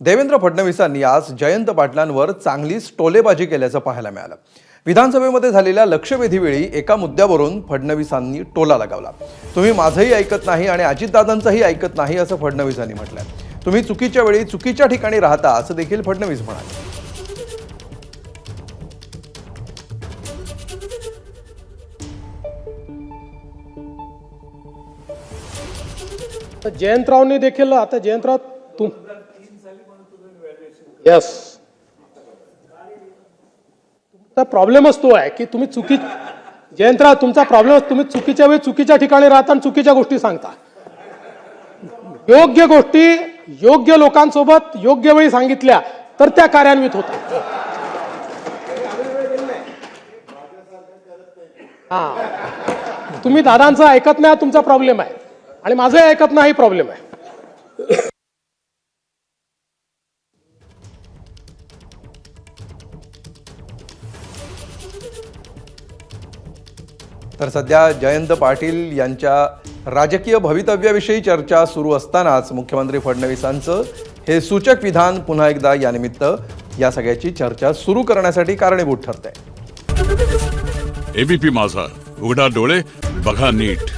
देवेंद्र फडणवीसांनी आज जयंत पाटलांवर चांगलीच टोलेबाजी केल्याचं पाहायला मिळालं। विधानसभेमध्ये झालेल्या लक्षवेधीवेळी एका मुद्द्यावरून फडणवीसांनी टोला लगावला। तुम्ही माझंही ऐकत नाही आणि अजितदादांचंही ऐकत नाही असं फडणवीसांनी म्हटलंय। तुम्ही चुकीच्या वेळी चुकीच्या ठिकाणी राहता असं देखील फडणवीस म्हणाले। जयंतरावने देखील आता जयंतराव तुम यस तुमचा प्रॉब्लेमच तो आहे की तुम्ही जयंतराव तुमचा प्रॉब्लेम तुम्ही चुकीच्या वेळी चुकीच्या ठिकाणी राहता आणि चुकीच्या गोष्टी सांगता। योग्य गोष्टी योग्य लोकांसोबत योग्य वेळी सांगितल्या तर त्या कार्यान्वित होतात। हा तुम्ही दादांचं ऐकत नाही तुमचा प्रॉब्लेम आहे आणि माझं ऐकत नाही प्रॉब्लेम आहे। तर सध्या जयंत पाटील यांच्या राजकीय भवितव्याविषयी चर्चा सुरू असतानाच मुख्यमंत्री फडणवीसांचं हे सूचक विधान पुन्हा एकदा यानिमित्त या सगळ्याची चर्चा सुरू करण्यासाठी कारणीभूत ठरतंय। एबीपी माझा, उघडा डोळे बघा नीट।